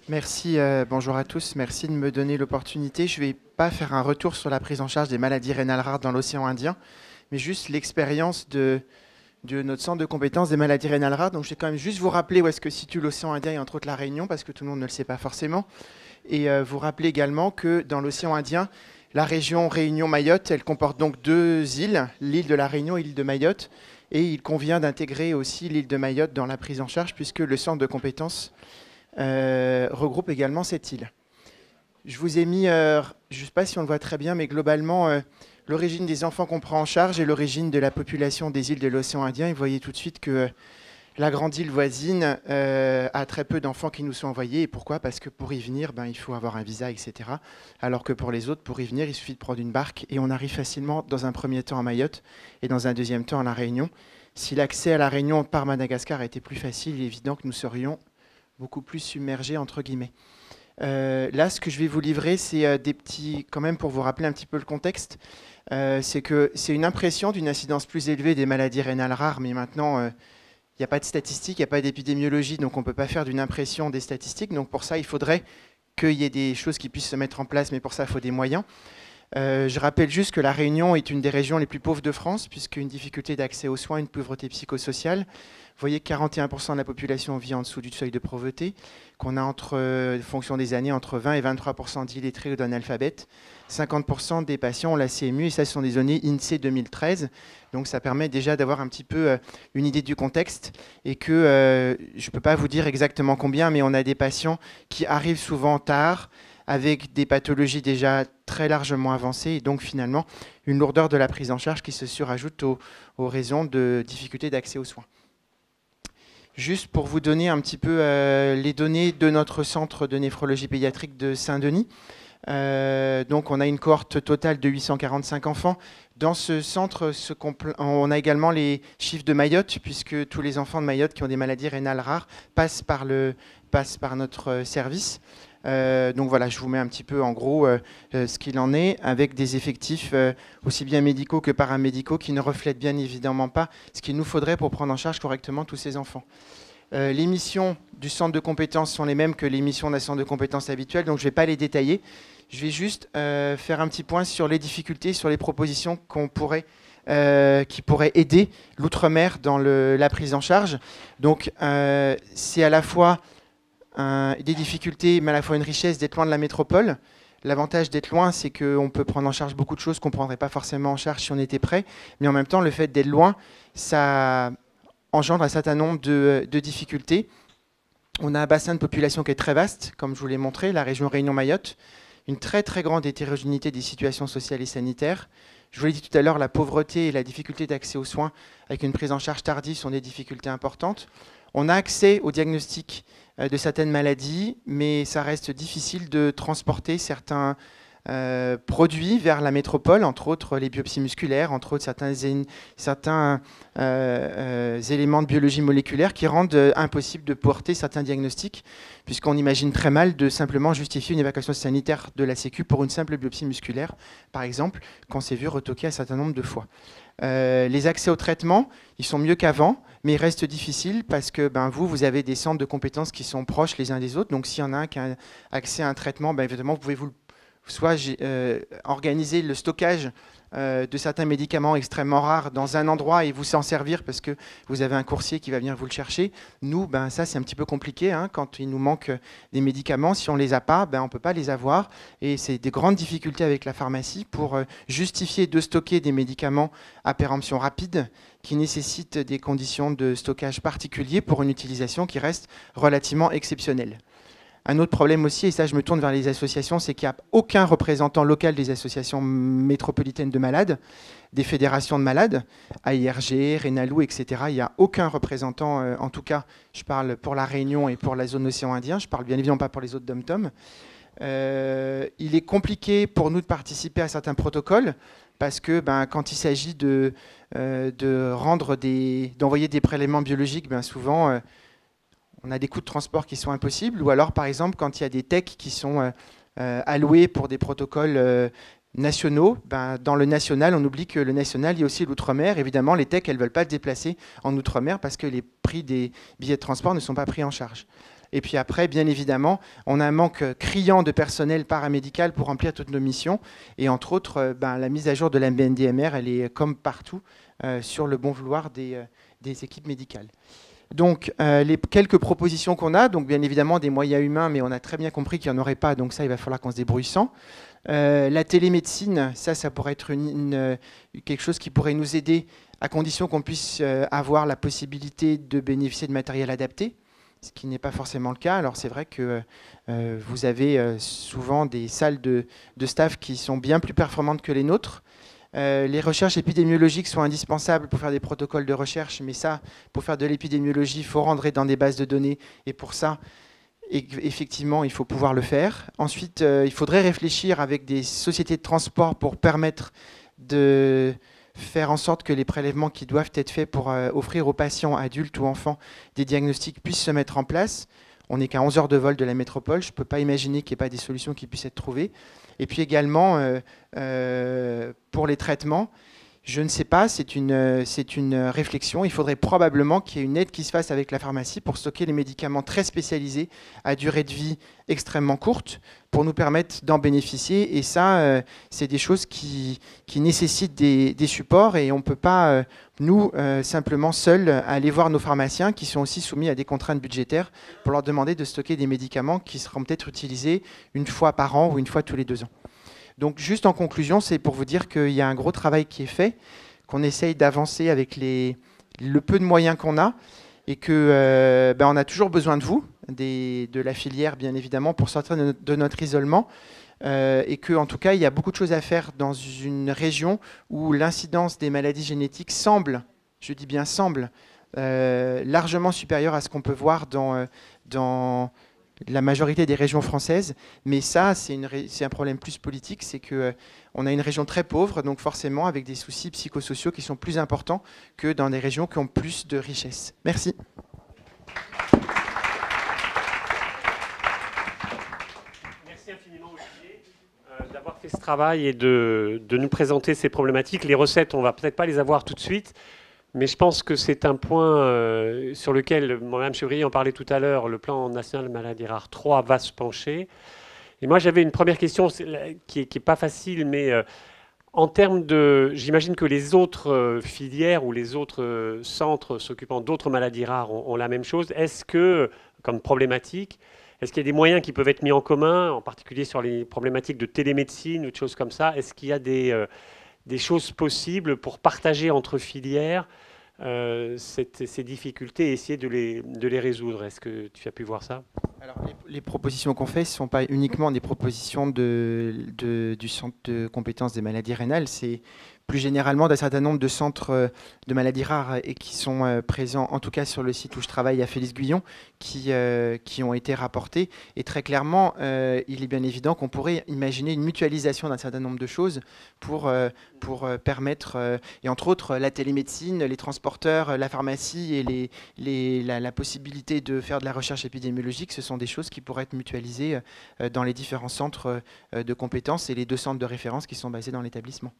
Merci, bonjour à tous. Merci de me donner l'opportunité. Je ne vais pas faire un retour sur la prise en charge des maladies rénales rares dans l'océan Indien, mais juste l'expérience de notre centre de compétences des maladies rénales rares. Donc je vais quand même juste vous rappeler où est-ce que se situe l'océan Indien et entre autres la Réunion, parce que tout le monde ne le sait pas forcément. Et vous rappeler également que dans l'océan Indien, la région Réunion-Mayotte, elle comporte donc deux îles, l'île de la Réunion et l'île de Mayotte. Et il convient d'intégrer aussi l'île de Mayotte dans la prise en charge, puisque le centre de compétences regroupe également cette île. Je vous ai mis, je ne sais pas si on le voit très bien, mais globalement, l'origine des enfants qu'on prend en charge et l'origine de la population des îles de l'océan Indien. Et vous voyez tout de suite que la grande île voisine a très peu d'enfants qui nous sont envoyés. Et pourquoi? Parce que pour y venir, il faut avoir un visa, etc. Alors que pour les autres, pour y venir, il suffit de prendre une barque et on arrive facilement dans un premier temps à Mayotte et dans un deuxième temps à La Réunion. Si l'accès à La Réunion par Madagascar était plus facile, il est évident que nous serions beaucoup plus submergés, entre guillemets. Là, ce que je vais vous livrer, c'est des petits, quand même pour vous rappeler un petit peu le contexte, c'est que c'est une impression d'une incidence plus élevée des maladies rénales rares, mais maintenant, il n'y a pas de statistiques, il n'y a pas d'épidémiologie, donc on ne peut pas faire d'une impression des statistiques. Donc pour ça, il faudrait qu'il y ait des choses qui puissent se mettre en place, mais pour ça, il faut des moyens. Je rappelle juste que La Réunion est une des régions les plus pauvres de France, puisqu'une difficulté d'accès aux soins, une pauvreté psychosociale. Vous voyez que 41% de la population vit en dessous du seuil de pauvreté, qu'on a, en fonction des années, entre 20 et 23% d'illettrés ou d'analphabètes. 50% des patients ont la CMU, et ça, ce sont des données INSEE 2013. Donc ça permet déjà d'avoir un petit peu une idée du contexte, et que je ne peux pas vous dire exactement combien, mais on a des patients qui arrivent souvent tard, avec des pathologies déjà très largement avancées, et donc finalement une lourdeur de la prise en charge qui se surajoute aux raisons de difficultés d'accès aux soins. Juste pour vous donner un petit peu les données de notre centre de néphrologie pédiatrique de Saint-Denis. Donc on a une cohorte totale de 845 enfants. Dans ce centre, on a également les chiffres de Mayotte, puisque tous les enfants de Mayotte qui ont des maladies rénales rares passent par notre service. Donc voilà, je vous mets un petit peu en gros ce qu'il en est, avec des effectifs aussi bien médicaux que paramédicaux qui ne reflètent bien évidemment pas ce qu'il nous faudrait pour prendre en charge correctement tous ces enfants. Les missions du centre de compétences sont les mêmes que les missions d'un centre de compétences habituel, donc je ne vais pas les détailler. Je vais juste faire un petit point sur les difficultés, sur les propositions qui pourraient aider l'outre-mer dans la prise en charge. Donc c'est à la fois des difficultés, mais à la fois une richesse d'être loin de la métropole. L'avantage d'être loin, c'est qu'on peut prendre en charge beaucoup de choses qu'on ne prendrait pas forcément en charge si on était près. Mais en même temps, le fait d'être loin, ça engendre un certain nombre de difficultés. On a un bassin de population qui est très vaste, comme je vous l'ai montré, la région Réunion-Mayotte. Une très très grande hétérogénéité des situations sociales et sanitaires. Je vous l'ai dit tout à l'heure, la pauvreté et la difficulté d'accès aux soins avec une prise en charge tardive sont des difficultés importantes. On a accès au diagnostic de certaines maladies, mais ça reste difficile de transporter certains produits vers la métropole, entre autres les biopsies musculaires, entre autres certains éléments de biologie moléculaire qui rendent impossible de porter certains diagnostics, puisqu'on imagine très mal de simplement justifier une évacuation sanitaire de la Sécu pour une simple biopsie musculaire, par exemple, qu'on s'est vu retoquer un certain nombre de fois. Les accès au traitement, ils sont mieux qu'avant, mais ils restent difficiles parce que vous avez des centres de compétences qui sont proches les uns des autres. Donc s'il y en a un qui a accès à un traitement, évidemment, vous pouvez soit organiser le stockage de certains médicaments extrêmement rares dans un endroit et vous s'en servir parce que vous avez un coursier qui va venir vous le chercher. Nous, ça c'est un petit peu compliqué quand il nous manque des médicaments. Si on ne les a pas, on ne peut pas les avoir. Et c'est des grandes difficultés avec la pharmacie pour justifier de stocker des médicaments à péremption rapide qui nécessitent des conditions de stockage particuliers pour une utilisation qui reste relativement exceptionnelle. Un autre problème aussi, et ça je me tourne vers les associations, c'est qu'il n'y a aucun représentant local des associations métropolitaines de malades, des fédérations de malades, AIRG, Rénalou, etc. Il n'y a aucun représentant, en tout cas, je parle pour la Réunion et pour la zone océan Indien, je ne parle bien évidemment pas pour les autres dom-tom. Il est compliqué pour nous de participer à certains protocoles, parce que quand il s'agit d'envoyer des prélèvements biologiques, souvent... on a des coûts de transport qui sont impossibles, ou alors par exemple quand il y a des techs qui sont alloués pour des protocoles nationaux, dans le national, on oublie que le national, il y a aussi l'outre-mer. Évidemment, les techs, elles ne veulent pas se déplacer en outre-mer parce que les prix des billets de transport ne sont pas pris en charge. Et puis après, bien évidemment, on a un manque criant de personnel paramédical pour remplir toutes nos missions. Et entre autres, la mise à jour de la BNDMR, elle est comme partout sur le bon vouloir des équipes médicales. Donc, les quelques propositions qu'on a, donc bien évidemment des moyens humains, mais on a très bien compris qu'il n'y en aurait pas, donc ça, il va falloir qu'on se débrouille sans. La télémédecine, ça pourrait être quelque chose qui pourrait nous aider à condition qu'on puisse avoir la possibilité de bénéficier de matériel adapté, ce qui n'est pas forcément le cas. Alors c'est vrai que vous avez souvent des salles de staff qui sont bien plus performantes que les nôtres. Les recherches épidémiologiques sont indispensables pour faire des protocoles de recherche, mais ça, pour faire de l'épidémiologie, il faut rentrer dans des bases de données, et pour ça, effectivement, il faut pouvoir le faire. Ensuite, il faudrait réfléchir avec des sociétés de transport pour permettre de faire en sorte que les prélèvements qui doivent être faits pour offrir aux patients, adultes ou enfants, des diagnostics puissent se mettre en place. On n'est qu'à 11 heures de vol de la métropole. Je ne peux pas imaginer qu'il n'y ait pas des solutions qui puissent être trouvées. Et puis également, pour les traitements, je ne sais pas, c'est une réflexion. Il faudrait probablement qu'il y ait une aide qui se fasse avec la pharmacie pour stocker les médicaments très spécialisés à durée de vie extrêmement courte pour nous permettre d'en bénéficier. Et ça, c'est des choses qui nécessitent des supports et on ne peut pas, nous, simplement seuls, aller voir nos pharmaciens qui sont aussi soumis à des contraintes budgétaires pour leur demander de stocker des médicaments qui seront peut-être utilisés une fois par an ou une fois tous les 2 ans. Donc juste en conclusion, c'est pour vous dire qu'il y a un gros travail qui est fait, qu'on essaye d'avancer avec le peu de moyens qu'on a et que on a toujours besoin de vous, de la filière bien évidemment, pour sortir de notre isolement et qu'en tout cas, il y a beaucoup de choses à faire dans une région où l'incidence des maladies génétiques semble, je dis bien semble, largement supérieure à ce qu'on peut voir dans la majorité des régions françaises, mais ça, c'est un problème plus politique, c'est qu'on a une région très pauvre, donc forcément avec des soucis psychosociaux qui sont plus importants que dans des régions qui ont plus de richesses. Merci. Merci infiniment, Olivier, d'avoir fait ce travail et de nous présenter ces problématiques. Les recettes, on ne va peut-être pas les avoir tout de suite, mais je pense que c'est un point sur lequel, Mme Chevrier en parlait tout à l'heure, le plan national maladies rares 3 va se pencher. Et moi, j'avais une première question qui n'est pas facile, mais en termes de... J'imagine que les autres filières ou les autres centres s'occupant d'autres maladies rares ont la même chose. Est-ce que, comme problématique, est-ce qu'il y a des moyens qui peuvent être mis en commun, en particulier sur les problématiques de télémédecine ou de choses comme ça? Est-ce qu'il y a des choses possibles pour partager entre filières ces difficultés et essayer de les résoudre? Est-ce que tu as pu voir ça? Alors, les propositions qu'on fait ne sont pas uniquement des propositions du Centre de compétences des maladies rénales, c'est plus généralement d'un certain nombre de centres de maladies rares et qui sont présents, en tout cas sur le site où je travaille à Félix-Guyon, qui ont été rapportés. Et très clairement, il est bien évident qu'on pourrait imaginer une mutualisation d'un certain nombre de choses pour permettre, et entre autres la télémédecine, les transporteurs, la pharmacie et la possibilité de faire de la recherche épidémiologique, ce sont des choses qui pourraient être mutualisées dans les différents centres de compétences et les 2 centres de référence qui sont basés dans l'établissement.